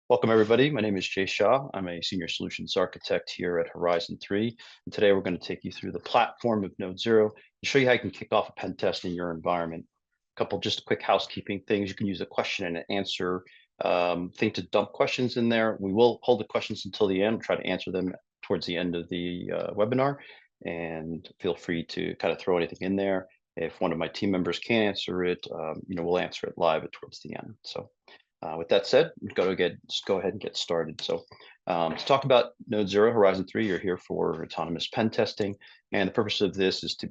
Welcome, everybody. My name is Jay Shah. I'm a senior solutions architect here at Horizon 3. And today we're going to take you through the platform of NodeZero and show you how you can kick off a pen test in your environment. A couple just quick housekeeping things. You can use a question and an answer thing to dump questions in there. We will hold the questions until the end. We'll try to answer them towards the end of the webinar. And feel free to kind of throw anything in there. If one of my team members can't answer it, we'll answer it live towards the end. So with that said, just go ahead and get started. So to talk about NodeZero Horizon 3, you're here for autonomous pen testing. And the purpose of this is to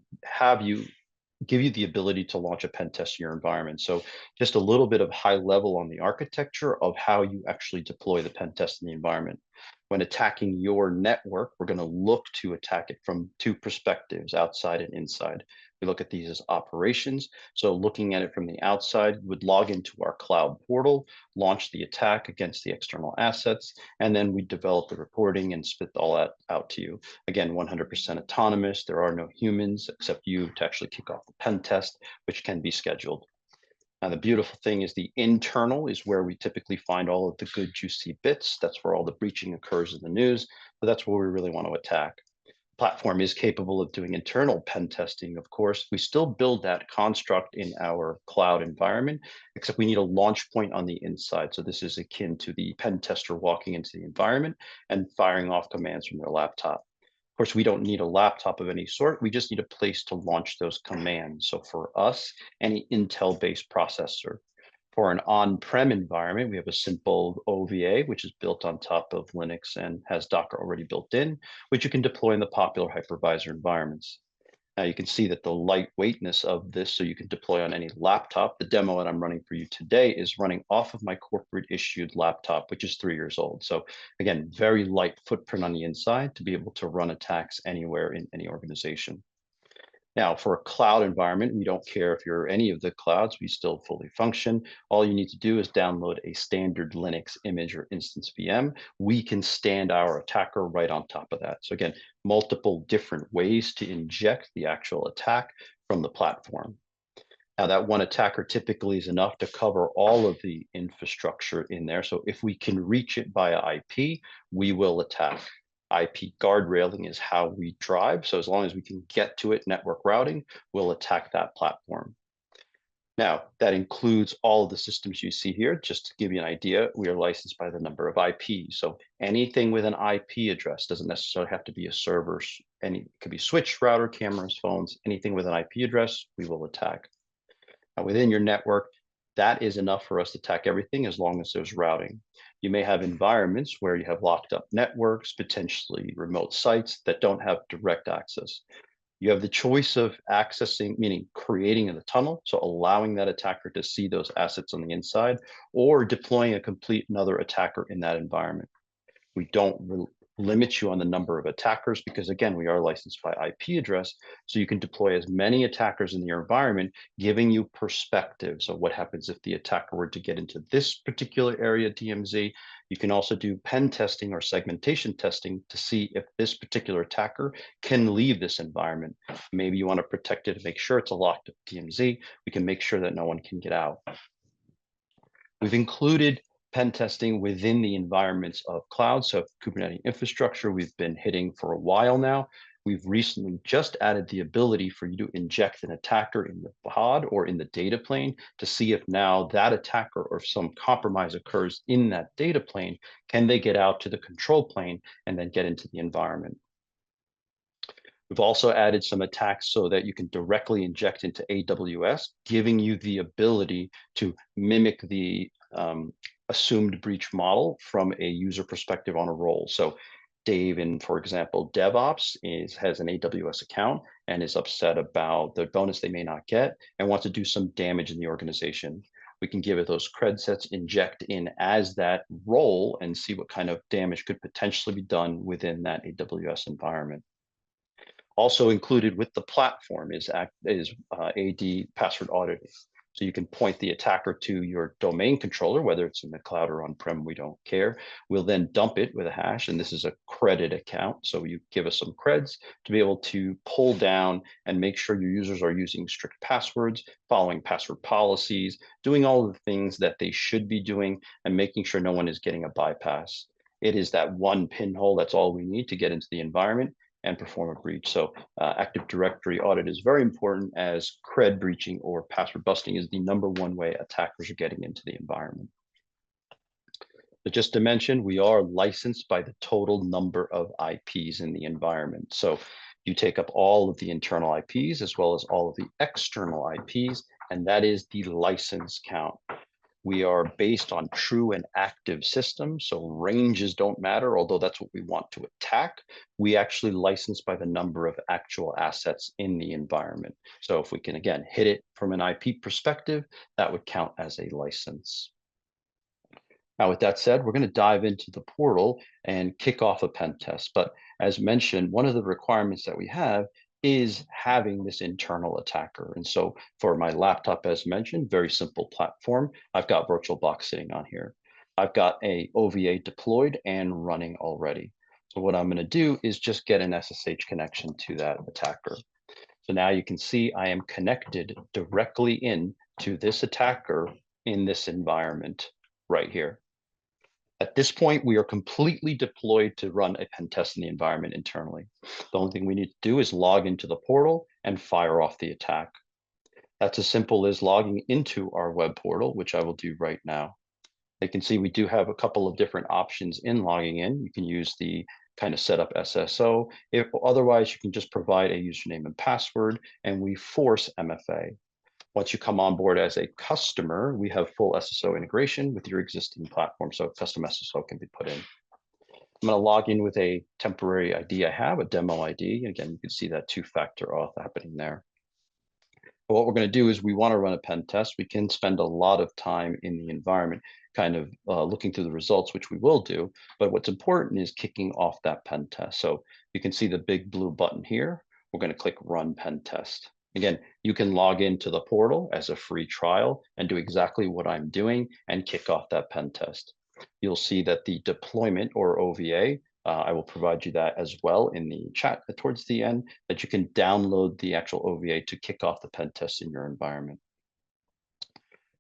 give you the ability to launch a pen test in your environment. So just a little bit of high level on the architecture of how you actually deploy the pen test in the environment. When attacking your network, we're going to look to attack it from two perspectives, outside and inside. We look at these as operations. So looking at it from the outside, you would log into our cloud portal, launch the attack against the external assets, and then we develop the reporting and spit all that out to you. Again, 100% autonomous. There are no humans except you to actually kick off the pen test, which can be scheduled. Now, the beautiful thing is the internal is where we typically find all of the good, juicy bits. That's where all the breaching occurs in the news. But that's where we really want to attack. Platform is capable of doing internal pen testing, of course. We still build that construct in our cloud environment, except we need a launch point on the inside. So this is akin to the pen tester walking into the environment and firing off commands from their laptop. Of course, we don't need a laptop of any sort. We just need a place to launch those commands. So for us, any Intel-based processor. For an on-prem environment, we have a simple OVA, which is built on top of Linux and has Docker already built in, which you can deploy in the popular hypervisor environments. Now you can see that the lightweightness of this, so you can deploy on any laptop. The demo that I'm running for you today is running off of my corporate issued laptop, which is 3 years old. So again, very light footprint on the inside to be able to run attacks anywhere in any organization. Now, for a cloud environment, we don't care if you're any of the clouds, we still fully function. All you need to do is download a standard Linux image or instance VM. We can stand our attacker right on top of that. So again, multiple different ways to inject the actual attack from the platform. Now, that one attacker typically is enough to cover all of the infrastructure in there. So if we can reach it via IP, we will attack. IP guardrailing is how we drive. So as long as we can get to it, network routing, we'll attack that platform. Now, that includes all of the systems you see here. Just to give you an idea, we are licensed by the number of IPs. So anything with an IP address doesn't necessarily have to be a server. It could be switch, router, cameras, phones, anything with an IP address, we will attack. Now, within your network, that is enough for us to attack everything as long as there's routing. You may have environments where you have locked up networks, potentially remote sites that don't have direct access. You have the choice of accessing, meaning creating a tunnel, so allowing that attacker to see those assets on the inside, or deploying a complete another attacker in that environment. We don't limit you on the number of attackers because, again, we are licensed by IP address, so you can deploy as many attackers in your environment, giving you perspective. So what happens if the attacker were to get into this particular area, DMZ? You can also do pen testing or segmentation testing to see if this particular attacker can leave this environment. Maybe you want to protect it and make sure it's a locked DMZ. We can make sure that no one can get out. We've included pen testing within the environments of cloud. So Kubernetes infrastructure, we've been hitting for a while now. We've recently just added the ability for you to inject an attacker in the pod or in the data plane to see if now that attacker or if some compromise occurs in that data plane, can they get out to the control plane and then get into the environment? We've also added some attacks so that you can directly inject into AWS, giving you the ability to mimic the assumed breach model from a user perspective on a role. So Dave in, for example, DevOps has an AWS account and is upset about the bonus they may not get and wants to do some damage in the organization. We can give it those cred sets, inject in as that role and see what kind of damage could potentially be done within that AWS environment. Also included with the platform is AD password auditing. So you can point the attacker to your domain controller, whether it's in the cloud or on-prem, we don't care. We'll then dump it with a hash, and this is a credit account. So you give us some creds to be able to pull down and make sure your users are using strict passwords, following password policies, doing all of the things that they should be doing, and making sure no one is getting a bypass. It is that one pinhole, that's all we need to get into the environment and perform a breach. So Active Directory audit is very important, as cred breaching or password busting is the #1 way attackers are getting into the environment. But just to mention, we are licensed by the total number of IPs in the environment. So you take up all of the internal IPs as well as all of the external IPs, and that is the license count. We are based on true and active systems, so ranges don't matter, although that's what we want to attack. We actually license by the number of actual assets in the environment. So if we can, again, hit it from an IP perspective, that would count as a license. Now, with that said, we're going to dive into the portal and kick off a pen test. But as mentioned, one of the requirements that we have is having this internal attacker. And so for my laptop, as mentioned, very simple platform, I've got VirtualBox sitting on here. I've got a OVA deployed and running already. So what I'm going to do is just get an SSH connection to that attacker. So now you can see I am connected directly in to this attacker in this environment right here. At this point, we are completely deployed to run a pen test in the environment internally. The only thing we need to do is log into the portal and fire off the attack. That's as simple as logging into our web portal, which I will do right now. You can see we do have a couple of different options in logging in. You can use the kind of setup SSO. Otherwise, you can just provide a username and password, and we force MFA. Once you come on board as a customer, we have full SSO integration with your existing platform, so custom SSO can be put in. I'm going to log in with a temporary ID I have, a demo ID. Again, you can see that two-factor auth happening there. But what we're going to do is we want to run a pen test. We can spend a lot of time in the environment kind of looking through the results, which we will do. But what's important is kicking off that pen test. So you can see the big blue button here. We're going to click Run Pen Test. Again, you can log into the portal as a free trial and do exactly what I'm doing and kick off that pen test. You'll see that the deployment or OVA, I will provide you that as well in the chat towards the end, that you can download the actual OVA to kick off the pen test in your environment.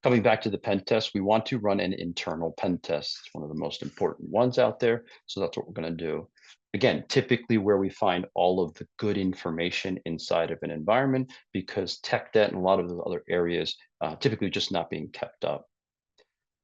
Coming back to the pen test, we want to run an internal pen test. It's one of the most important ones out there. So that's what we're going to do. Again, typically where we find all of the good information inside of an environment, because tech debt and a lot of the other areas typically just not being kept up.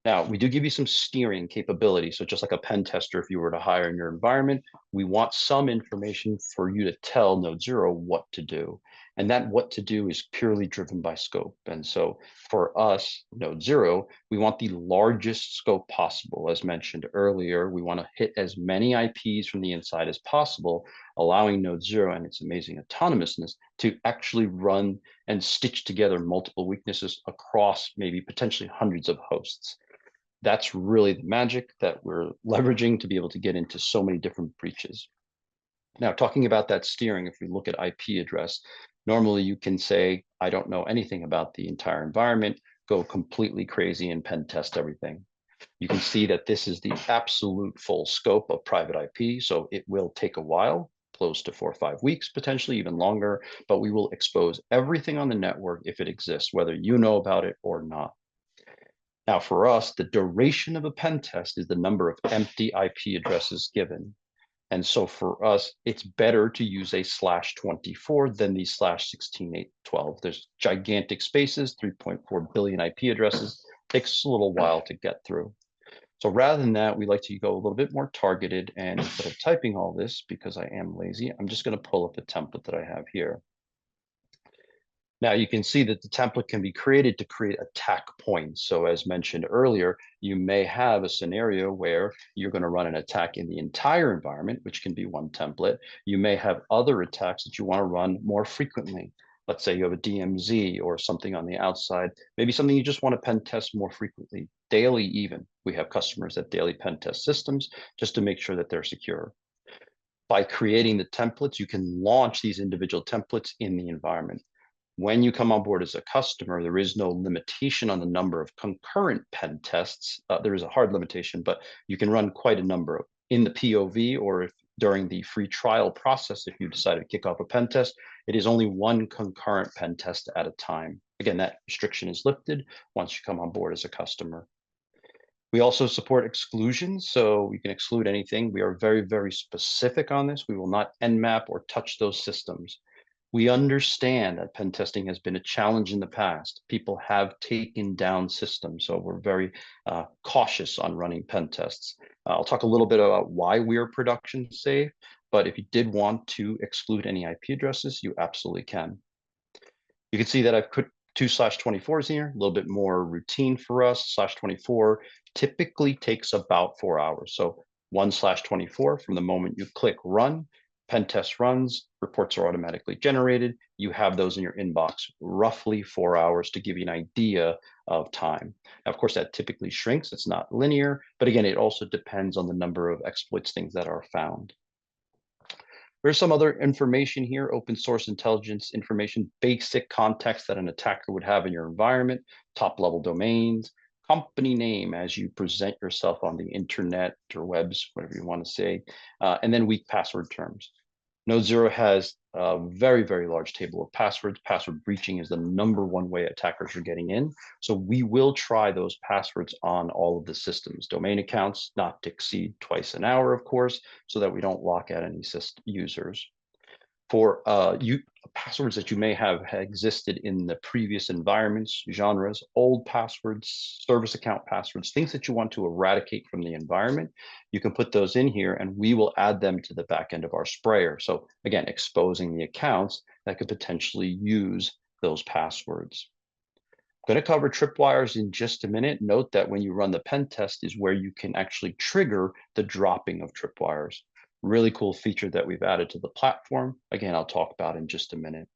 Now, we do give you some steering capability. So just like a pen tester, if you were to hire in your environment, we want some information for you to tell NodeZero what to do. And that what to do is purely driven by scope. And so for us, NodeZero, we want the largest scope possible. As mentioned earlier, we want to hit as many IPs from the inside as possible, allowing NodeZero and its amazing autonomousness to actually run and stitch together multiple weaknesses across maybe potentially hundreds of hosts. That's really the magic that we're leveraging to be able to get into so many different breaches. Now, talking about that steering, if we look at IP address, normally you can say, I don't know anything about the entire environment, go completely crazy and pen test everything. You can see that this is the absolute full scope of private IP, so it will take a while, close to 4 or 5 weeks, potentially even longer, but we will expose everything on the network if it exists, whether you know about it or not. Now, for us, the duration of a pen test is the number of empty IP addresses given. And so for us, it's better to use a /24 than the /16812. There's gigantic spaces, 3.4 billion IP addresses. Takes a little while to get through. So rather than that, we like to go a little bit more targeted. And instead of typing all this, because I am lazy, I'm just going to pull up the template that I have here. Now you can see that the template can be created to create attack points. So as mentioned earlier, you may have a scenario where you're going to run an attack in the entire environment, which can be one template. You may have other attacks that you want to run more frequently. Let's say you have a DMZ or something on the outside, maybe something you just want to pen test more frequently, daily even. We have customers that daily pen test systems just to make sure that they're secure. By creating the templates, you can launch these individual templates in the environment. When you come on board as a customer, there is no limitation on the number of concurrent pen tests. There is a hard limitation, but you can run quite a number of in the POV, or if during the free trial process, if you decide to kick off a pen test, it is only one concurrent pen test at a time. Again, that restriction is lifted once you come on board as a customer. We also support exclusions, so we can exclude anything. We are very, very specific on this. We will not nmap or touch those systems. We understand that pen testing has been a challenge in the past. People have taken down systems, so we're very cautious on running pen tests. I'll talk a little bit about why we are production safe, but if you did want to exclude any IP addresses, you absolutely can. You can see that I've put 2/24s here, a little bit more routine for us. /24 typically takes about 4 hours. So 1/24, from the moment you click run, pen test runs, reports are automatically generated. You have those in your inbox, roughly 4 hours to give you an idea of time. Now, of course, that typically shrinks. It's not linear, but again, it also depends on the number of exploits things that are found. There's some other information here, open source intelligence information, basic context that an attacker would have in your environment, top level domains, company name as you present yourself on the internet or webs, whatever you want to say, and then weak password terms. NodeZero has a very, very large table of passwords. Password breaching is the #1 way attackers are getting in. So we will try those passwords on all of the systems. Domain accounts not to exceed twice an hour, of course, so that we don't lock out any users. For passwords that you may have existed in the previous environments, genres, old passwords, service account passwords, things that you want to eradicate from the environment, you can put those in here and we will add them to the back end of our sprayer. So again, exposing the accounts that could potentially use those passwords. I'm going to cover tripwires in just a minute. Note that when you run the pen test is where you can actually trigger the dropping of tripwires. Really cool feature that we've added to the platform. Again, I'll talk about in just a minute.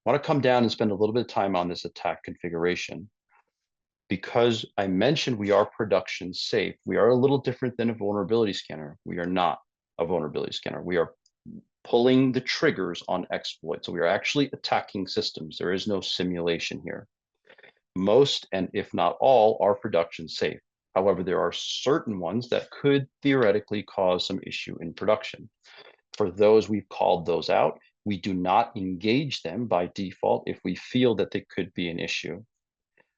I want to come down and spend a little bit of time on this attack configuration. Because I mentioned we are production safe, we are a little different than a vulnerability scanner. We are not a vulnerability scanner. We are pulling the triggers on exploits. So we are actually attacking systems. There is no simulation here. Most, and if not all, are production safe. However, there are certain ones that could theoretically cause some issue in production. For those, we've called those out. We do not engage them by default if we feel that they could be an issue.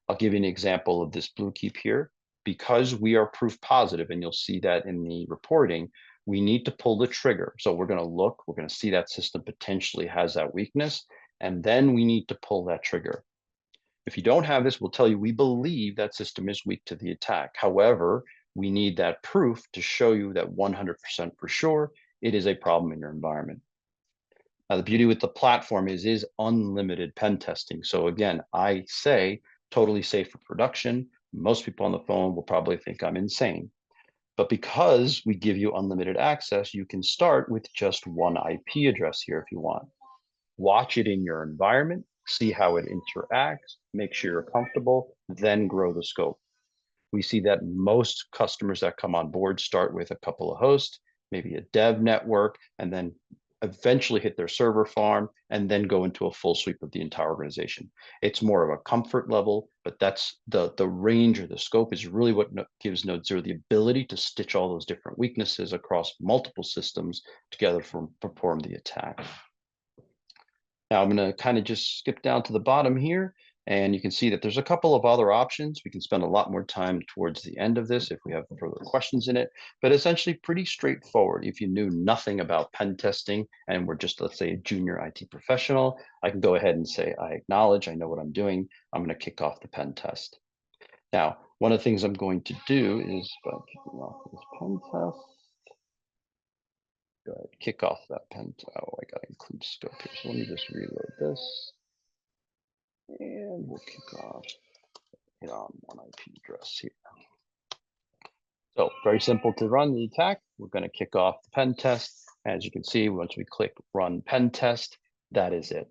I'll give you an example of this blue keep here. Because we are proof positive, and you'll see that in the reporting, we need to pull the trigger. So we're going to look, we're going to see that system potentially has that weakness, and then we need to pull that trigger. If you don't have this, we'll tell you we believe that system is weak to the attack. However, we need that proof to show you that 100% for sure it is a problem in your environment. Now, the beauty with the platform is unlimited pen testing. So again, I say totally safe for production. Most people on the phone will probably think I'm insane. But because we give you unlimited access, you can start with just one IP address here if you want. Watch it in your environment, see how it interacts, make sure you're comfortable, then grow the scope. We see that most customers that come on board start with a couple of hosts, maybe a dev network, and then eventually hit their server farm and then go into a full sweep of the entire organization. It's more of a comfort level, but that's the range or the scope is really what gives NodeZero the ability to stitch all those different weaknesses across multiple systems together to perform the attack. Now I'm going to kind of just skip down to the bottom here, and you can see that there's a couple of other options. We can spend a lot more time towards the end of this if we have further questions in it, but essentially pretty straightforward. If you knew nothing about pen testing and we're just, let's say, a junior IT professional, I can go ahead and say, I acknowledge, I know what I'm doing. I'm going to kick off the pen test. Now, one of the things I'm going to do is kicking off this pen test. Go ahead, kick off that pen. Oh, I got to include scope here. So let me just reload this. And we'll kick off it on one IP address here. So very simple to run the attack. We're going to kick off the pen test. As you can see, once we click run pen test, that is it.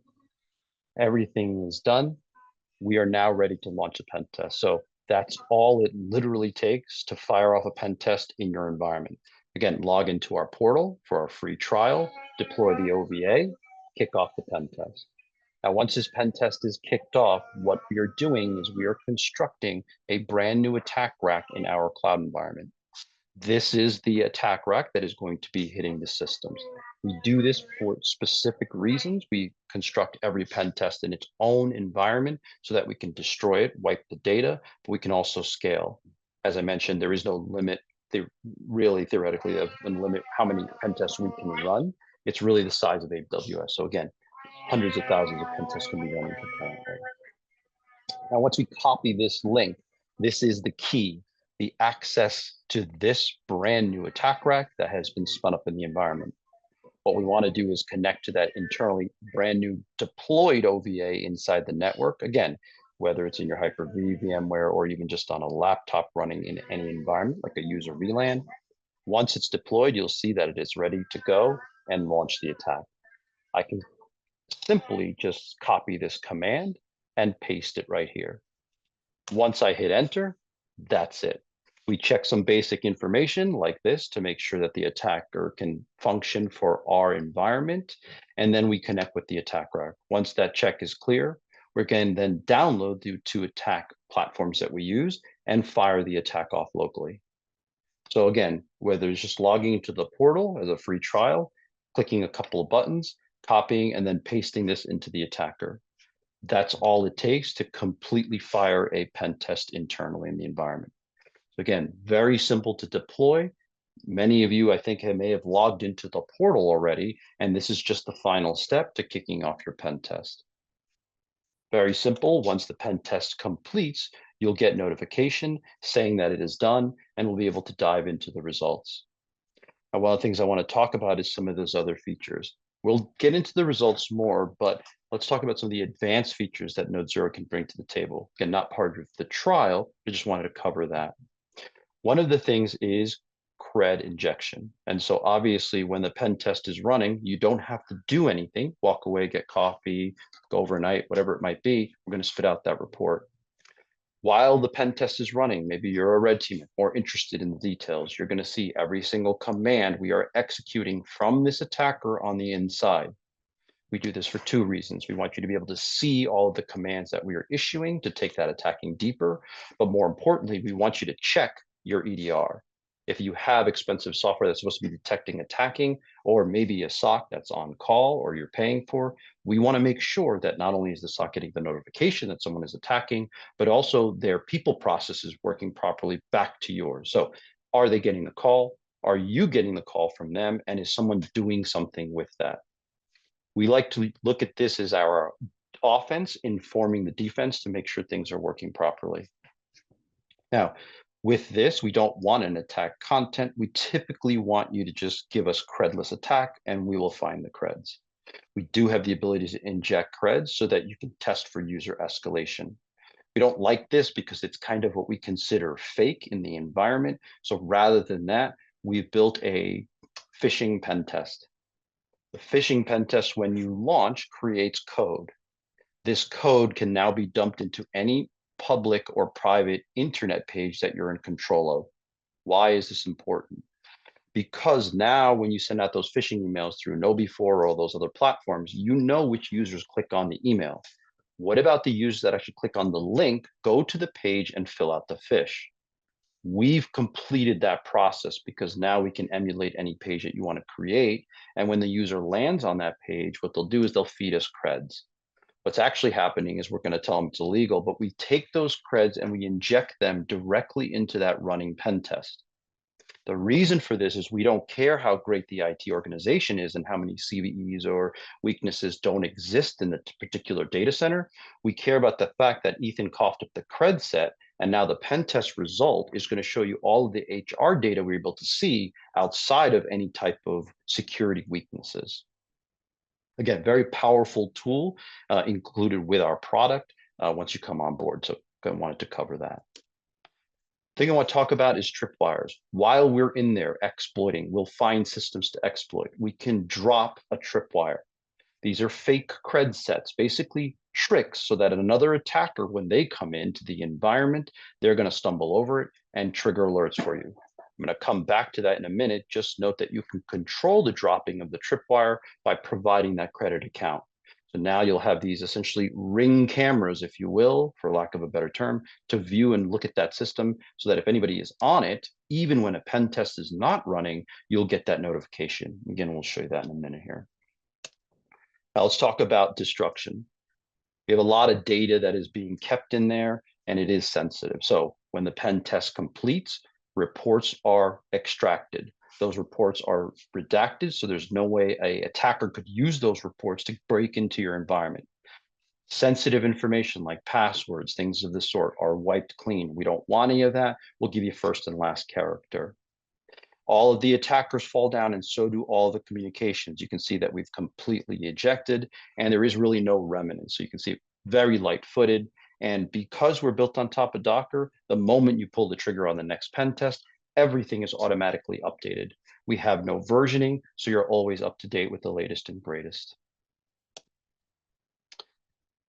Everything is done. We are now ready to launch a pen test. So that's all it literally takes to fire off a pen test in your environment. Again, log into our portal for our free trial, deploy the OVA, kick off the pen test. Now, once this pen test is kicked off, what we are doing is we are constructing a brand new attack rack in our cloud environment. This is the attack rack that is going to be hitting the systems. We do this for specific reasons. We construct every pen test in its own environment so that we can destroy it, wipe the data, but we can also scale. As I mentioned, there is no limit, really theoretically, of a limit how many pen tests we can run. It's really the size of AWS. So again, hundreds of thousands of pen tests can be run concurrently. Now, once we copy this link, this is the key, the access to this brand new attack rack that has been spun up in the environment. What we want to do is connect to that internally brand new deployed OVA inside the network. Again, whether it's in your Hyper-V, VMware, or even just on a laptop running in any environment, like a user VLAN. Once it's deployed, you'll see that it is ready to go and launch the attack. I can simply just copy this command and paste it right here. Once I hit enter, that's it. We check some basic information like this to make sure that the attacker can function for our environment, and then we connect with the attack rack. Once that check is clear, we can then download the two attack platforms that we use and fire the attack off locally. So again, whether it's just logging into the portal as a free trial, clicking a couple of buttons, copying, and then pasting this into the attacker. That's all it takes to completely fire a pen test internally in the environment. So again, very simple to deploy. Many of you, I think, may have logged into the portal already, and this is just the final step to kicking off your pen test. Very simple. Once the pen test completes, you'll get notification saying that it is done, and we'll be able to dive into the results. Now, one of the things I want to talk about is some of those other features. We'll get into the results more, but let's talk about some of the advanced features that NodeZero can bring to the table. Again, not part of the trial, I just wanted to cover that. One of the things is cred injection. And so obviously when the pen test is running, you don't have to do anything, walk away, get coffee, go overnight, whatever it might be. We're going to spit out that report. While the pen test is running, maybe you're a red teamer, more interested in the details, you're going to see every single command we are executing from this attacker on the inside. We do this for two reasons. We want you to be able to see all of the commands that we are issuing to take that attacking deeper. But more importantly, we want you to check your EDR. If you have expensive software that's supposed to be detecting attacking, or maybe a SOC that's on call or you're paying for, we want to make sure that not only is the SOC getting the notification that someone is attacking, but also their people processes working properly back to yours. So are they getting the call? Are you getting the call from them? And is someone doing something with that? We like to look at this as our offense informing the defense to make sure things are working properly. Now, with this, we don't want an attack content. We typically want you to just give us credless attack and we will find the creds. We do have the ability to inject creds so that you can test for user escalation. We don't like this because it's kind of what we consider fake in the environment. So rather than that, we've built a phishing pen test. The phishing pen test, when you launch, creates code. This code can now be dumped into any public or private internet page that you're in control of. Why is this important? Because now when you send out those phishing emails through KnowBe4 or all those other platforms, you know which users click on the email. What about the users that actually click on the link, go to the page and fill out the phish? We've completed that process because now we can emulate any page that you want to create. And when the user lands on that page, what they'll do is they'll feed us creds. What's actually happening is we're going to tell them it's illegal, but we take those creds and we inject them directly into that running pen test. The reason for this is we don't care how great the IT organization is and how many CVEs or weaknesses don't exist in the particular data center. We care about the fact that Ethan coughed up the cred set, and now the pen test result is going to show you all of the HR data we're able to see outside of any type of security weaknesses. Again, very powerful tool included with our product once you come on board. So I wanted to cover that. Thing I want to talk about is tripwires. While we're in there exploiting, we'll find systems to exploit. We can drop a tripwire. These are fake cred sets, basically tricks so that another attacker, when they come into the environment, they're going to stumble over it and trigger alerts for you. I'm going to come back to that in a minute. Just note that you can control the dropping of the tripwire by providing that credit account. So now you'll have these essentially ring cameras, if you will, for lack of a better term, to view and look at that system so that if anybody is on it, even when a pen test is not running, you'll get that notification. Again, we'll show you that in a minute here. Now let's talk about destruction. We have a lot of data that is being kept in there, and it is sensitive. So when the pen test completes, reports are extracted. Those reports are redacted, so there's no way an attacker could use those reports to break into your environment. Sensitive information like passwords, things of this sort, are wiped clean. We don't want any of that. We'll give you first and last character. All of the attackers fall down, and so do all the communications. You can see that we've completely ejected, and there is really no remnant. So you can see very light-footed. And because we're built on top of Docker, the moment you pull the trigger on the next pen test, everything is automatically updated. We have no versioning, so you're always up to date with the latest and greatest.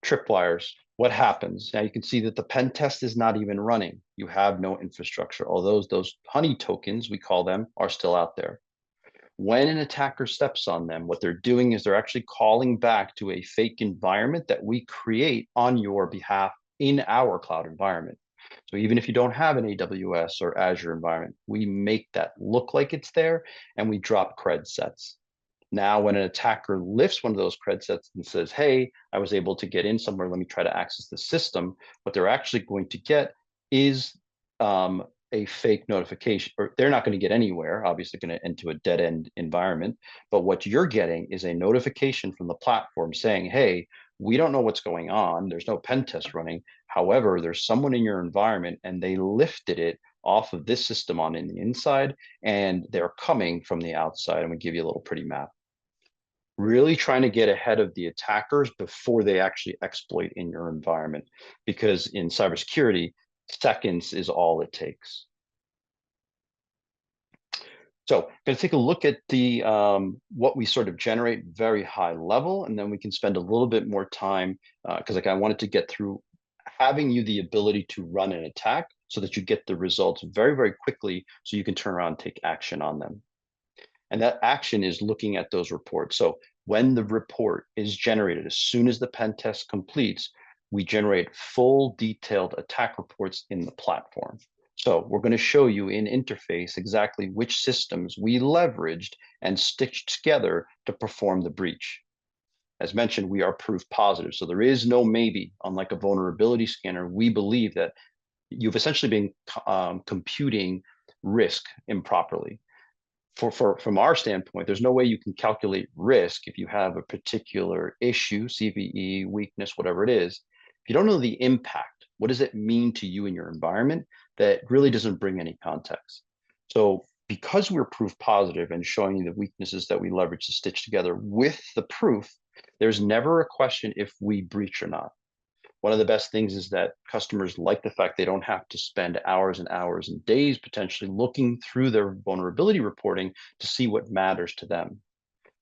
Tripwires. What happens? Now you can see that the pen test is not even running. You have no infrastructure. Although those honey tokens, we call them, are still out there. When an attacker steps on them, what they're doing is they're actually calling back to a fake environment that we create on your behalf in our cloud environment. So even if you don't have an AWS or Azure environment, we make that look like it's there, and we drop cred sets. Now, when an attacker lifts one of those cred sets and says, hey, I was able to get in somewhere, let me try to access the system, what they're actually going to get is a fake notification, or they're not going to get anywhere, obviously going to enter a dead end environment. But what you're getting is a notification from the platform saying, hey, we don't know what's going on. There's no pen test running. However, there's someone in your environment and they lifted it off of this system on in the inside, and they're coming from the outside. And we give you a little pretty map. Really trying to get ahead of the attackers before they actually exploit in your environment, because in cybersecurity, seconds is all it takes. So I'm going to take a look at the what we sort of generate very high level, and then we can spend a little bit more time because I wanted to get through having you the ability to run an attack so that you get the results very, very quickly so you can turn around and take action on them. And that action is looking at those reports. So when the report is generated, as soon as the pen test completes, we generate full detailed attack reports in the platform. So we're going to show you in interface exactly which systems we leveraged and stitched together to perform the breach. As mentioned, we are proof positive. So there is no maybe. Unlike a vulnerability scanner, we believe that you've essentially been computing risk improperly. From our standpoint, there's no way you can calculate risk if you have a particular issue, CVE, weakness, whatever it is. If you don't know the impact, what does it mean to you in your environment? That really doesn't bring any context. So because we're proof positive and showing you the weaknesses that we leverage to stitch together with the proof, there's never a question if we breach or not. One of the best things is that customers like the fact they don't have to spend hours and hours and days potentially looking through their vulnerability reporting to see what matters to them.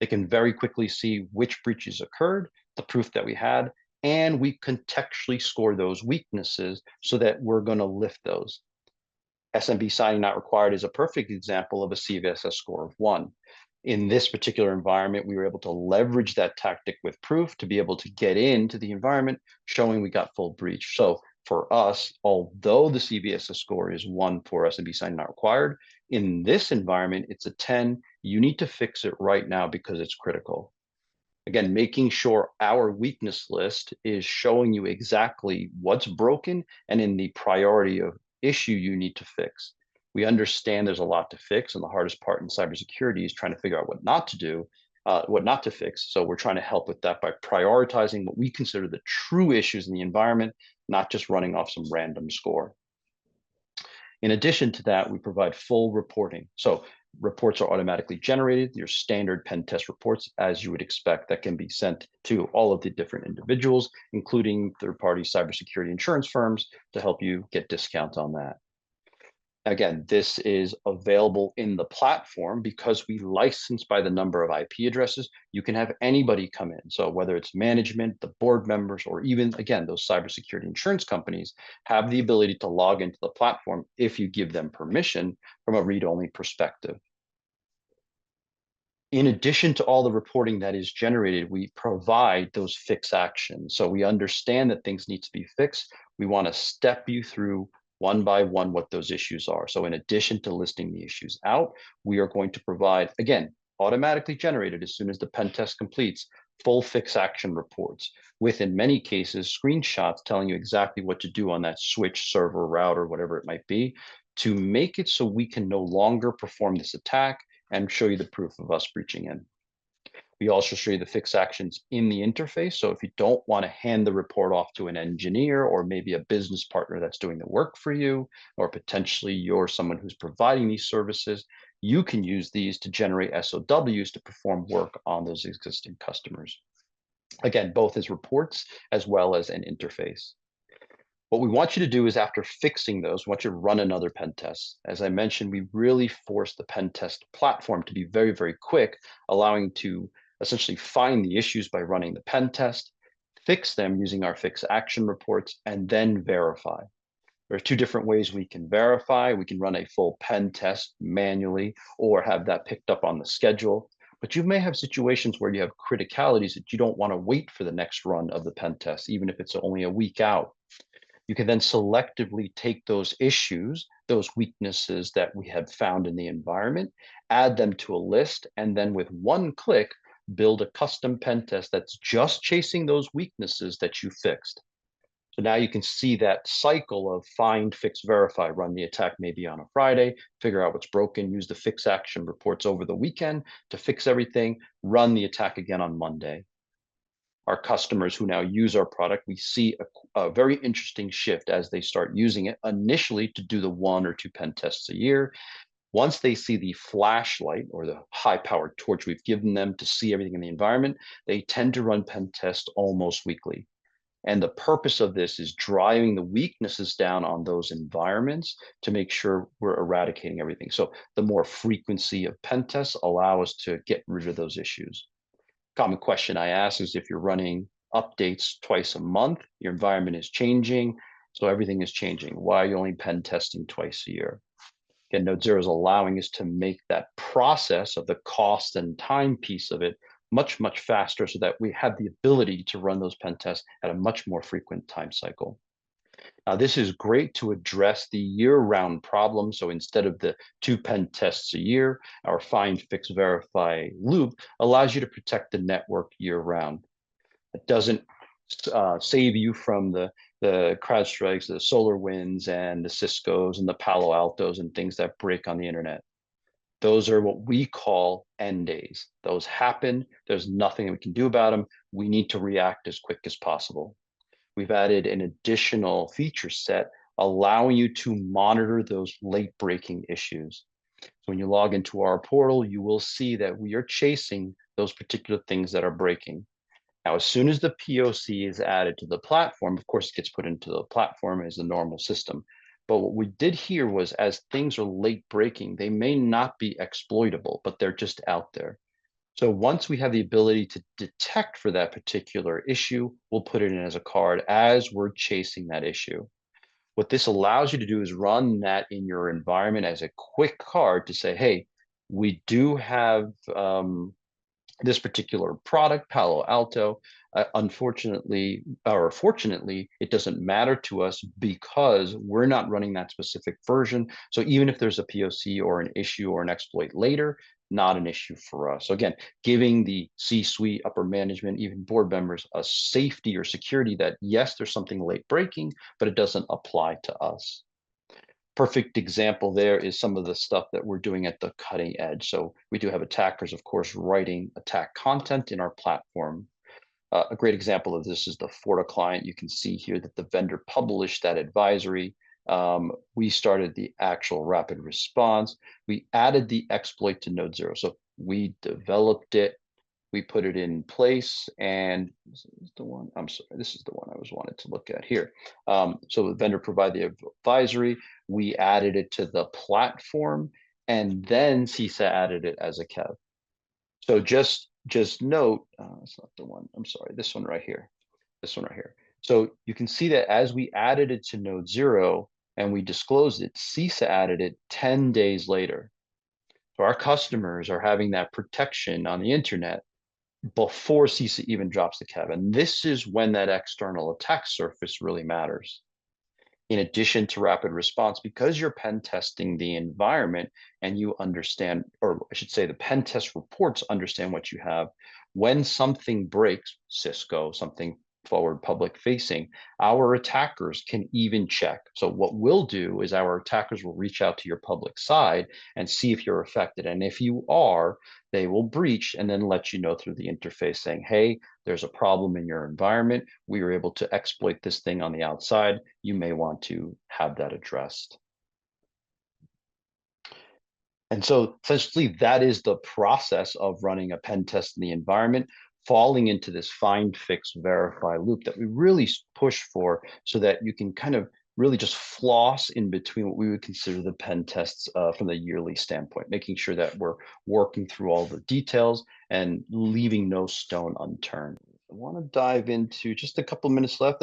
They can very quickly see which breaches occurred, the proof that we had, and we contextually score those weaknesses so that we're going to lift those. SMB signing not required is a perfect example of a CVSS score of 1. In this particular environment, we were able to leverage that tactic with proof to be able to get into the environment, showing we got full breach. So for us, although the CVSS score is 1 for SMB signing not required, in this environment, it's a 10. You need to fix it right now because it's critical. Again, making sure our weakness list is showing you exactly what's broken and in the priority of issue you need to fix. We understand there's a lot to fix, and the hardest part in cybersecurity is trying to figure out what not to do, what not to fix. So we're trying to help with that by prioritizing what we consider the true issues in the environment, not just running off some random score. In addition to that, we provide full reporting. So reports are automatically generated, your standard pen test reports, as you would expect, that can be sent to all of the different individuals, including third-party cybersecurity insurance firms, to help you get discounts on that. Again, this is available in the platform because we license by the number of IP addresses. You can have anybody come in. So whether it's management, the board members, or even, again, those cybersecurity insurance companies have the ability to log into the platform if you give them permission from a read-only perspective. In addition to all the reporting that is generated, we provide those fix actions. So we understand that things need to be fixed. We want to step you through one by one what those issues are. So in addition to listing the issues out, we are going to provide, again, automatically generated as soon as the pen test completes, full fix action reports with, in many cases, screenshots telling you exactly what to do on that switch, server, router, whatever it might be, to make it so we can no longer perform this attack and show you the proof of us breaching in. We also show you the fix actions in the interface. So if you don't want to hand the report off to an engineer or maybe a business partner that's doing the work for you, or potentially you're someone who's providing these services, you can use these to generate SOWs to perform work on those existing customers. Again, both as reports as well as an interface. What we want you to do is, after fixing those, we want you to run another pen test. As I mentioned, we really force the pen test platform to be very, very quick, allowing to essentially find the issues by running the pen test, fix them using our fix action reports, and then verify. There are two different ways we can verify. We can run a full pen test manually or have that picked up on the schedule. But you may have situations where you have criticalities that you don't want to wait for the next run of the pen test, even if it's only a week out. You can then selectively take those issues, those weaknesses that we have found in the environment, add them to a list, and then with one click, build a custom pen test that's just chasing those weaknesses that you fixed. So now you can see that cycle of find, fix, verify, run the attack maybe on a Friday, figure out what's broken, use the fix action reports over the weekend to fix everything, run the attack again on Monday. Our customers who now use our product, we see a very interesting shift as they start using it initially to do the 1 or 2 pen tests a year. Once they see the flashlight or the high-powered torch we've given them to see everything in the environment, they tend to run pen tests almost weekly. And the purpose of this is driving the weaknesses down on those environments to make sure we're eradicating everything. So the more frequency of pen tests allow us to get rid of those issues. Common question I ask is, if you're running updates twice a month, your environment is changing, so everything is changing. Why are you only pen testing twice a year? Again, NodeZero is allowing us to make that process of the cost and time piece of it much, much faster so that we have the ability to run those pen tests at a much more frequent time cycle. Now, this is great to address the year-round problem. So instead of the 2 pen tests a year, our find, fix, verify loop allows you to protect the network year-round. It doesn't save you from the CrowdStrikes, the SolarWinds, and the Ciscos and the Palo Altos and things that break on the internet. Those are what we call end days. Those happen. There's nothing we can do about them. We need to react as quick as possible. We've added an additional feature set allowing you to monitor those late breaking issues. So when you log into our portal, you will see that we are chasing those particular things that are breaking. Now, as soon as the POC is added to the platform, of course, it gets put into the platform as the normal system. But what we did here was, as things are late breaking, they may not be exploitable, but they're just out there. So once we have the ability to detect for that particular issue, we'll put it in as a card as we're chasing that issue. What this allows you to do is run that in your environment as a quick card to say, hey, we do have this particular product, Palo Alto. Unfortunately, or fortunately, it doesn't matter to us because we're not running that specific version. So even if there's a POC or an issue or an exploit later, not an issue for us. So again, giving the C-suite, upper management, even board members a safety or security that, yes, there's something late breaking, but it doesn't apply to us. Perfect example there is some of the stuff that we're doing at the cutting edge. So we do have attackers, of course, writing attack content in our platform. A great example of this is the Forta client. You can see here that the vendor published that advisory. We started the actual rapid response. We added the exploit to NodeZero. So we developed it, we put it in place, and this is the one, I'm sorry, this is the one I was wanted to look at here. So the vendor provided the advisory, we added it to the platform, and then CISA added it as a kev. So just note, it's not the one, I'm sorry, this one right here, this one right here. So you can see that as we added it to NodeZero and we disclosed it, CISA added it 10 days later. So our customers are having that protection on the internet before CISA even drops the cab. And this is when that external attack surface really matters. In addition to rapid response, because you're pen testing the environment and you understand, or I should say, the pen test reports understand what you have. When something breaks, Cisco, something forward public facing, our attackers can even check. So what we'll do is our attackers will reach out to your public side and see if you're affected. And if you are, they will breach and then let you know through the interface saying, hey, there's a problem in your environment. We were able to exploit this thing on the outside. You may want to have that addressed. And so essentially that is the process of running a pen test in the environment, falling into this find, fix, verify loop that we really push for so that you can kind of really just floss in between what we would consider the pen tests from the yearly standpoint, making sure that we're working through all the details and leaving no stone unturned. I want to dive into just a couple minutes left.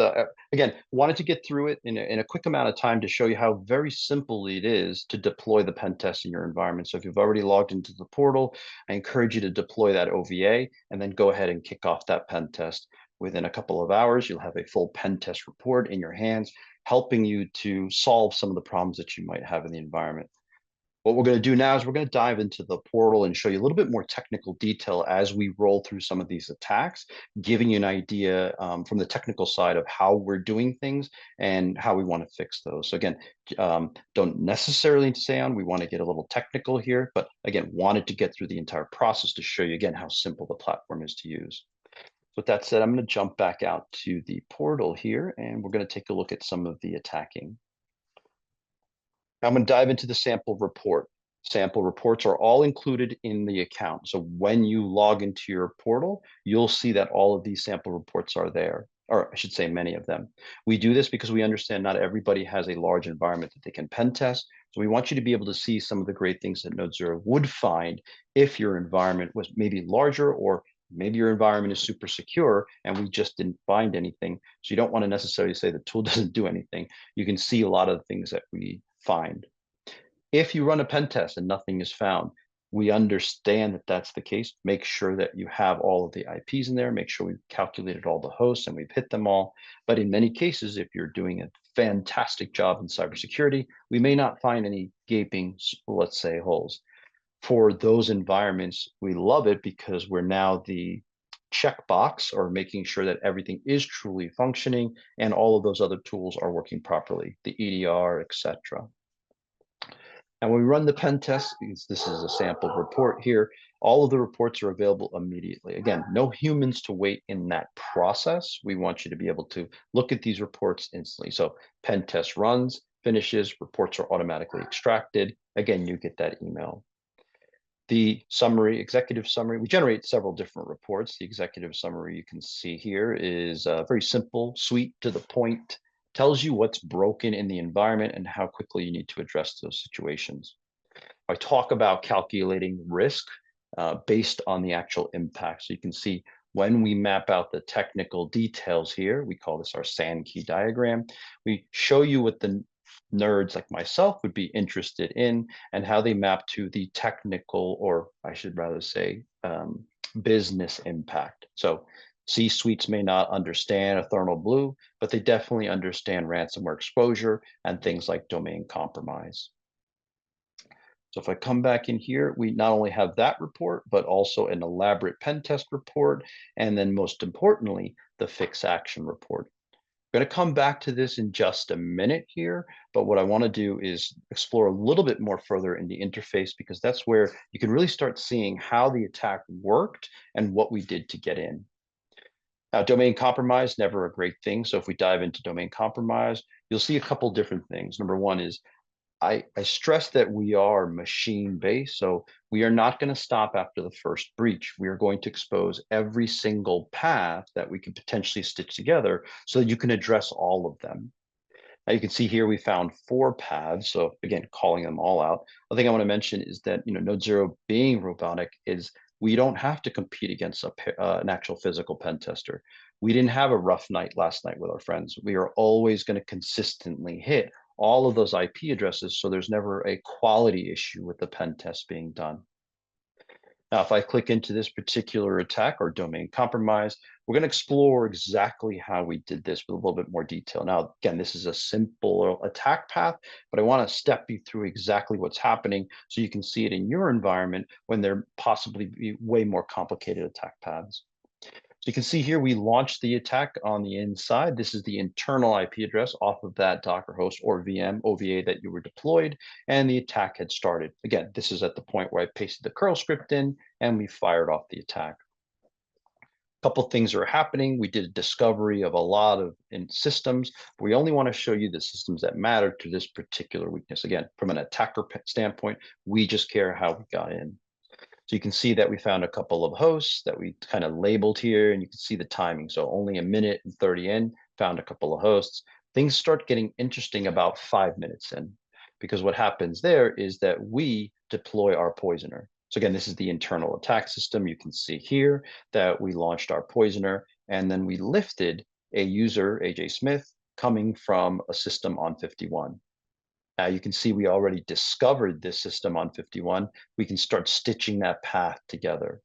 Again, wanted to get through it in a quick amount of time to show you how very simple it is to deploy the pen test in your environment. So if you've already logged into the portal, I encourage you to deploy that OVA and then go ahead and kick off that pen test. Within a couple of hours, you'll have a full pen test report in your hands, helping you to solve some of the problems that you might have in the environment. What we're going to do now is we're going to dive into the portal and show you a little bit more technical detail as we roll through some of these attacks, giving you an idea from the technical side of how we're doing things and how we want to fix those. So again, don't necessarily need to stay on. We want to get a little technical here, but again, wanted to get through the entire process to show you again how simple the platform is to use. With that said, I'm going to jump back out to the portal here, and we're going to take a look at some of the attacking. I'm going to dive into the sample report. Sample reports are all included in the account. So when you log into your portal, you'll see that all of these sample reports are there, or I should say many of them. We do this because we understand not everybody has a large environment that they can pen test. So we want you to be able to see some of the great things that NodeZero would find if your environment was maybe larger, or maybe your environment is super secure and we just didn't find anything. So you don't want to necessarily say the tool doesn't do anything. You can see a lot of the things that we find. If you run a pen test and nothing is found, we understand that that's the case. Make sure that you have all of the IPs in there. Make sure we've calculated all the hosts and we've hit them all. But in many cases, if you're doing a fantastic job in cybersecurity, we may not find any gaping, let's say, holes. For those environments, we love it because we're now the checkbox or making sure that everything is truly functioning and all of those other tools are working properly, the EDR, etc. And when we run the pen test, this is a sample report here, all of the reports are available immediately. Again, no humans to wait in that process. We want you to be able to look at these reports instantly. So pen test runs, finishes, reports are automatically extracted. Again, you get that email. The summary, executive summary, we generate several different reports. The executive summary you can see here is very simple, sweet, to the point, tells you what's broken in the environment and how quickly you need to address those situations. I talk about calculating risk based on the actual impact. So you can see when we map out the technical details here, we call this our sand key diagram. We show you what the nerds like myself would be interested in and how they map to the technical, or I should rather say, business impact. So C-suites may not understand a thermal blue, but they definitely understand ransomware exposure and things like domain compromise. So if I come back in here, we not only have that report, but also an elaborate pen test report, and then most importantly, the fix action report. I'm going to come back to this in just a minute here, but what I want to do is explore a little bit more further in the interface, because that's where you can really start seeing how the attack worked and what we did to get in. Now, domain compromise, never a great thing. So if we dive into domain compromise, you'll see a couple different things. Number one is I stress that we are machine-based, so we are not going to stop after the first breach. We are going to expose every single path that we could potentially stitch together so that you can address all of them. Now you can see here we found 4 paths, so again, calling them all out. The thing I want to mention is that NodeZero being robotic is we don't have to compete against an actual physical pen tester. We didn't have a rough night last night with our friends. We are always going to consistently hit all of those IP addresses, so there's never a quality issue with the pen test being done. Now, if I click into this particular attack or domain compromise, we're going to explore exactly how we did this with a little bit more detail. Now, again, this is a simple attack path, but I want to step you through exactly what's happening so you can see it in your environment when there possibly be way more complicated attack paths. So you can see here, we launched the attack on the inside. This is the internal IP address off of that Docker host or VM, OVA that you were deployed, and the attack had started. Again, this is at the point where I pasted the curl script in and we fired off the attack. A couple things are happening. We did a discovery of a lot of systems. But we only want to show you the systems that matter to this particular weakness. Again, from an attacker standpoint, we just care how we got in. So you can see that we found a couple of hosts that we kind of labeled here, and you can see the timing. So only 1:30 in, found a couple of hosts. Things start getting interesting about 5 minutes in, because what happens there is that we deploy our poisoner. So again, this is the internal attack system. You can see here that we launched our poisoner, and then we lifted a user, AJ Smith, coming from a system on 51. Now you can see we already discovered this system on 51. We can start stitching that path together.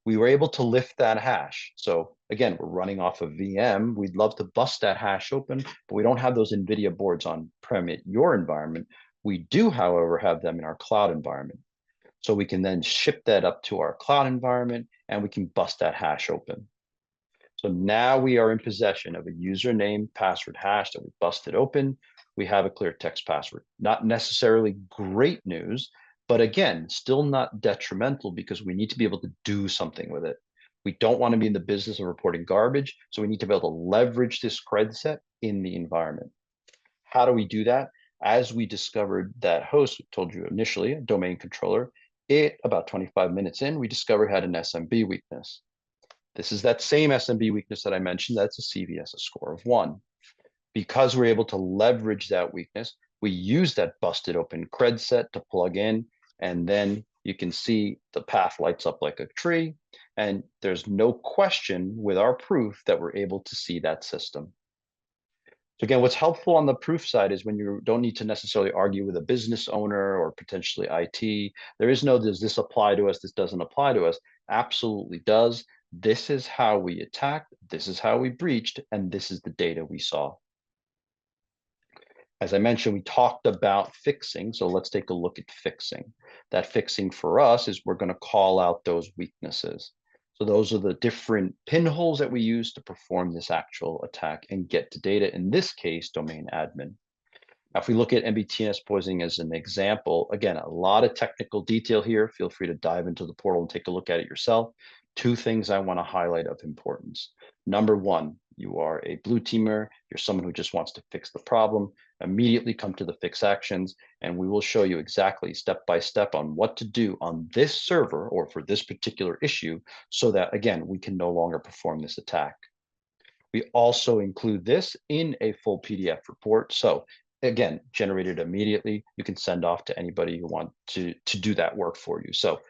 We were able to lift that hash. So again, we're running off of VM. We'd love to bust that hash open, but we don't have those NVIDIA boards on-prem at your environment. We do, however, have them in our cloud environment. So we can then ship that up to our cloud environment and we can bust that hash open. So now we are in possession of a username password hash that we busted open. We have a clear text password. Not necessarily great news, but again, still not detrimental because we need to be able to do something with it. We don't want to be in the business of reporting garbage, so we need to be able to leverage this cred set in the environment. How do we do that? As we discovered that host, we told you initially, a domain controller, about 25 minutes in, we discovered had an SMB weakness. This is that same SMB weakness that I mentioned. That's a CVS, a score of 1. Because we're able to leverage that weakness, we use that busted open cred set to plug in, and then you can see the path lights up like a tree, and there's no question with our proof that we're able to see that system. So again, what's helpful on the proof side is when you don't need to necessarily argue with a business owner or potentially IT. There is no, does this apply to us? This doesn't apply to us. Absolutely does. This is how we attacked. This is how we breached. And this is the data we saw. As I mentioned, we talked about fixing. So let's take a look at fixing. That fixing for us is we're going to call out those weaknesses. So those are the different pinholes that we use to perform this actual attack and get to data, in this case, domain admin. Now, if we look at MBTNS poisoning as an example, again, a lot of technical detail here. Feel free to dive into the portal and take a look at it yourself. 2 things I want to highlight of importance. Number 1, you are a blue teamer. You're someone who just wants to fix the problem. Immediately come to the fix actions, and we will show you exactly step by step on what to do on this server or for this particular issue so that, again, we can no longer perform this attack. We also include this in a full PDF report. So again, generated immediately, you can send off to anybody who wants to do that work for you. So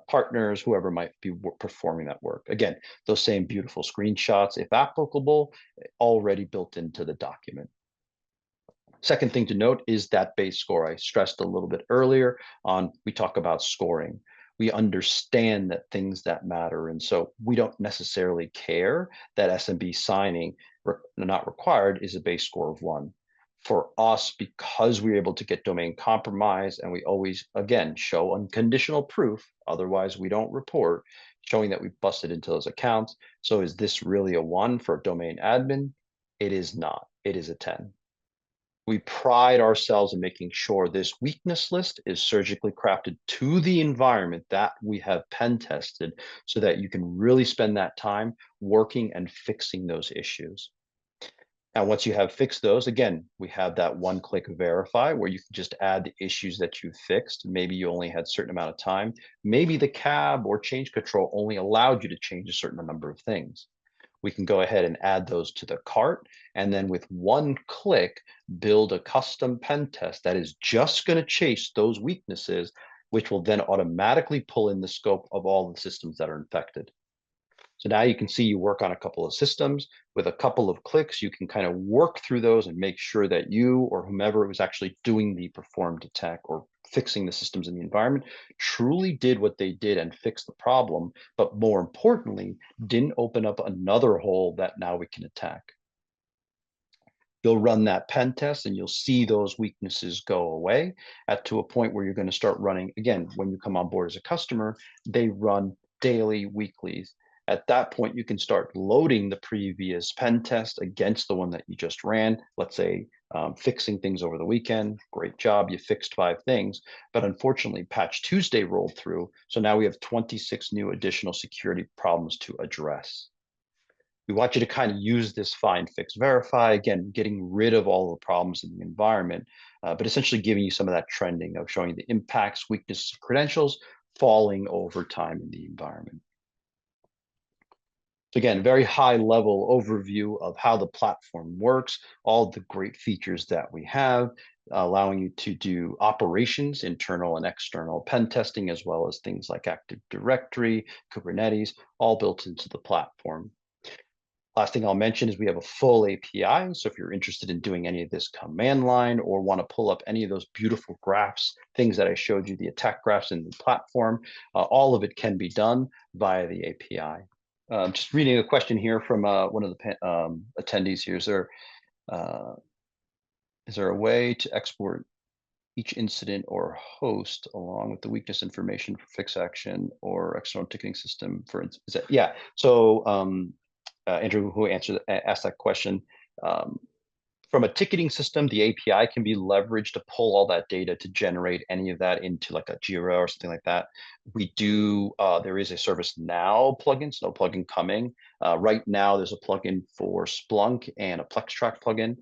partners, whoever might be performing that work. Again, those same beautiful screenshots, if applicable, already built into the document. Second thing to note is that base score. I stressed a little bit earlier on, we talk about scoring. We understand that things that matter. And so we don't necessarily care that SMB signing not required is a base score of 1. For us, because we're able to get domain compromise, and we always, again, show unconditional proof, otherwise we don't report, showing that we busted into those accounts. So is this really a 1 for domain admin? It is not. It is a 10. We pride ourselves in making sure this weakness list is surgically crafted to the environment that we have pen tested so that you can really spend that time working and fixing those issues. Now, once you have fixed those, again, we have that one-click verify where you can just add the issues that you fixed. Maybe you only had a certain amount of time. Maybe the cab or change control only allowed you to change a certain number of things. We can go ahead and add those to the cart, and then with one click, build a custom pen test that is just going to chase those weaknesses, which will then automatically pull in the scope of all the systems that are infected. So now you can see you work on a couple of systems. With a couple of clicks, you can kind of work through those and make sure that you or whomever was actually doing the performed attack or fixing the systems in the environment truly did what they did and fixed the problem, but more importantly, didn't open up another hole that now we can attack. You'll run that pen test and you'll see those weaknesses go away to a point where you're going to start running. Again, when you come on board as a customer, they run daily, weeklies. At that point, you can start loading the previous pen test against the one that you just ran. Let's say fixing things over the weekend. Great job, you fixed 5 things. But unfortunately, Patch Tuesday rolled through. So now we have 26 new additional security problems to address. We want you to kind of use this find, fix, verify, again, getting rid of all the problems in the environment, but essentially giving you some of that trending of showing the impacts, weaknesses, credentials falling over time in the environment. So again, very high level overview of how the platform works, all the great features that we have, allowing you to do operations, internal and external pen testing, as well as things like Active Directory, Kubernetes, all built into the platform. Last thing I'll mention is we have a full API. So if you're interested in doing any of this command line or want to pull up any of those beautiful graphs, things that I showed you, the attack graphs in the platform, all of it can be done via the API. Just reading a question here from one of the attendees here. Is there a way to export each incident or host along with the weakness information for fix action or external ticketing system? For instance, yeah. So Andrew, who asked that question. From a ticketing system, the API can be leveraged to pull all that data to generate any of that into like a Jira or something like that. We do, there is a ServiceNow plugin, so no plugin coming. Right now, there's a plugin for Splunk and a PlexTrack plugin.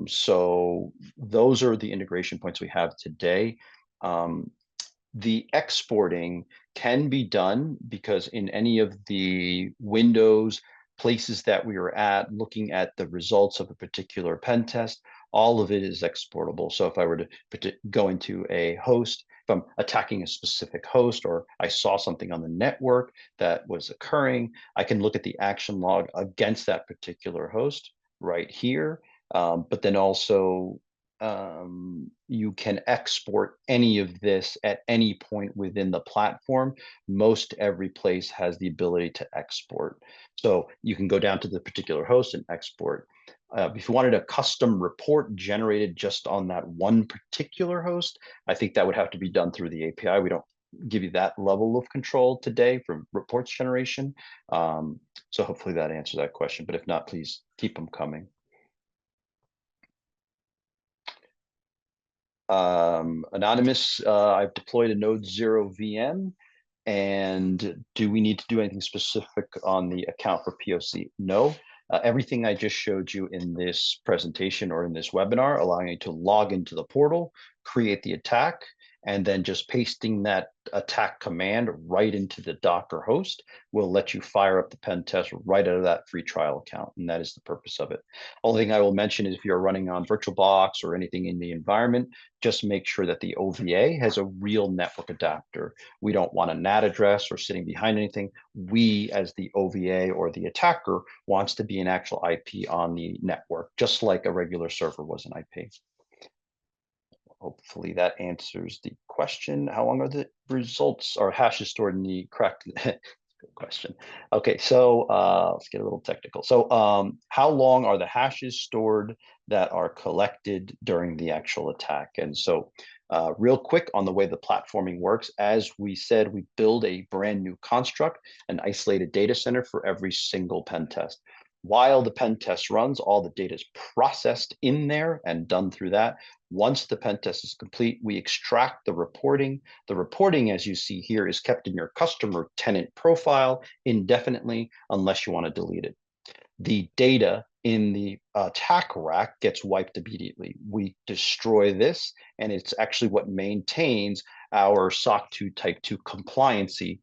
So those are the integration points we have today. The exporting can be done because in any of the Windows places that we are at, looking at the results of a particular pen test, all of it is exportable. So if I were to go into a host, if I'm attacking a specific host, or I saw something on the network that was occurring, I can look at the action log against that particular host right here. But then also you can export any of this at any point within the platform. Most every place has the ability to export. So you can go down to the particular host and export. If you wanted a custom report generated just on that one particular host, I think that would have to be done through the API. We don't give you that level of control today for reports generation. So hopefully that answers that question, but if not, please keep them coming. Anonymous, I've deployed a NodeZero VM, and do we need to do anything specific on the account for POC? No. Everything I just showed you in this presentation or in this webinar, allowing you to log into the portal, create the attack, and then just pasting that attack command right into the Docker host will let you fire up the pen test right out of that free trial account. And that is the purpose of it. Only thing I will mention is if you're running on VirtualBox or anything in the environment, just make sure that the OVA has a real network adapter. We don't want a NAT address or sitting behind anything. We, as the OVA or the attacker, wants to be an actual IP on the network, just like a regular server was an IP. Hopefully that answers the question. How long are the results or hashes stored in the correct? Good question. Okay, so let's get a little technical. So how long are the hashes stored that are collected during the actual attack? And so real quick on the way the platforming works, as we said, we build a brand new construct, an isolated data center for every single pen test. While the pen test runs, all the data is processed in there and done through that. Once the pen test is complete, we extract the reporting. The reporting, as you see here, is kept in your customer tenant profile indefinitely unless you want to delete it. The data in the attack rack gets wiped immediately. We destroy this, and it's actually what maintains our SOC 2 Type 2 compliancy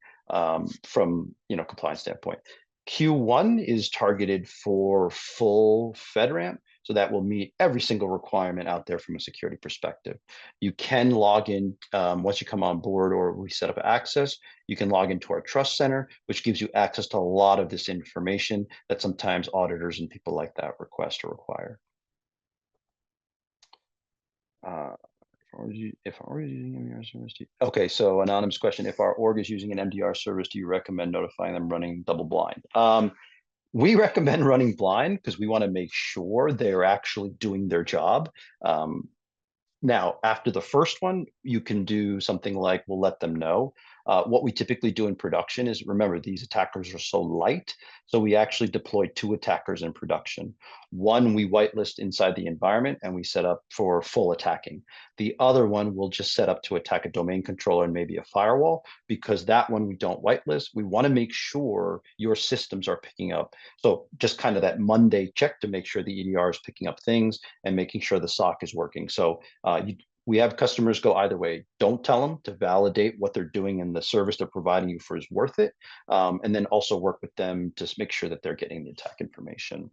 from compliance standpoint. Q1 is targeted for full FedRAMP. So that will meet every single requirement out there from a security perspective. You can log in once you come on board or we set up access, you can log into our trust center, which gives you access to a lot of this information that sometimes auditors and people like that request or require. If our org is using MDR service, okay, so anonymous question: if our org is using an MDR service, do you recommend notifying them running double blind? We recommend running blind because we want to make sure they're actually doing their job. Now, after the first one, you can do something like we'll let them know. What we typically do in production is, remember, these attackers are so light, so we actually deploy 2 attackers in production. One we whitelist inside the environment and we set up for full attacking. The other one we'll just set up to attack a domain controller and maybe a firewall, because that one we don't whitelist. We want to make sure your systems are picking up. So just kind of that Monday check to make sure the EDR is picking up things and making sure the SOC is working. So we have customers go either way. Don't tell them to validate what they're doing and the service they're providing you for is worth it. And then also work with them to make sure that they're getting the attack information.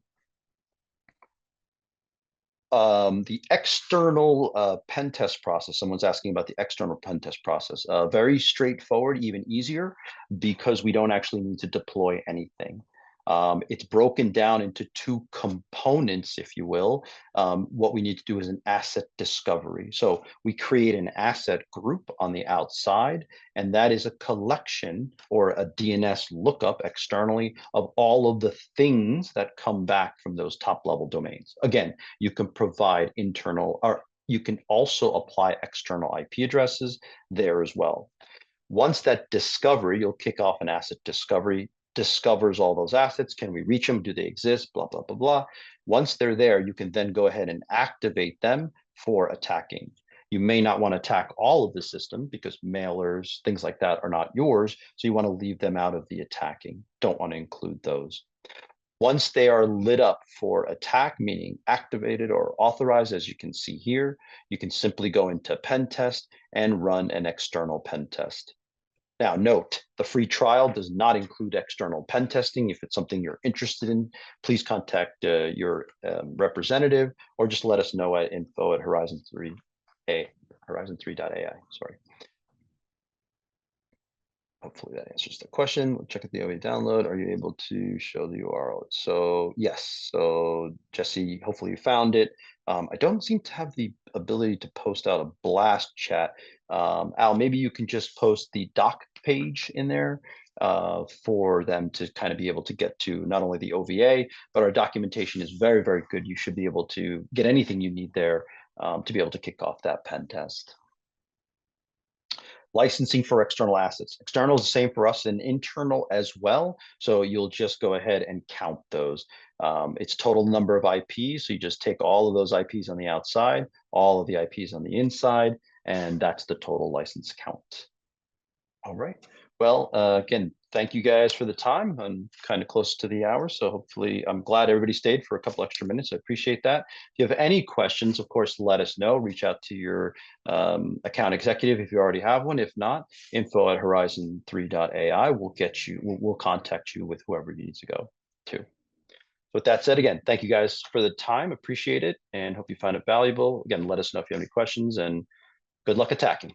The external pen test process. Someone's asking about the external pen test process. Very straightforward, even easier, because we don't actually need to deploy anything. It's broken down into 2 components, if you will. What we need to do is an asset discovery. So we create an asset group on the outside, and that is a collection or a DNS lookup externally of all of the things that come back from those top level domains. Again, you can provide internal, or you can also apply external IP addresses there as well. Once that discovery, you'll kick off an asset discovery, discovers all those assets. Can we reach them? Do they exist? Blah, blah, blah, blah. Once they're there, you can then go ahead and activate them for attacking. You may not want to attack all of the system because mailers, things like that are not yours. So you want to leave them out of the attacking. Don't want to include those. Once they are lit up for attack, meaning activated or authorized, as you can see here, you can simply go into pentest and run an external pentest. Now, note, the free trial does not include external pen testing. If it's something you're interested in, please contact your representative or just let us know at info@horizon3.ai. Sorry. Hopefully that answers the question. We'll check out the OA download. Are you able to show the URL? So yes. So Jesse, hopefully you found it. I don't seem to have the ability to post out a blast chat. Al, maybe you can just post the doc page in there for them to kind of be able to get to not only the OVA, but our documentation is very, very good. You should be able to get anything you need there to be able to kick off that pen test. Licensing for external assets. External is the same for us and internal as well. So you'll just go ahead and count those. It's total number of IPs. So you just take all of those IPs on the outside, all of the IPs on the inside, and that's the total license count. All right. Well, again, thank you guys for the time. I'm kind of close to the hour, so hopefully I'm glad everybody stayed for a couple extra minutes. I appreciate that. If you have any questions, of course, let us know. Reach out to your account executive if you already have one. If not, info@horizon3.ai. We'll contact you with whoever you need to go to. With that said, again, thank you guys for the time. Appreciate it and hope you find it valuable. Again, let us know if you have any questions and good luck attacking.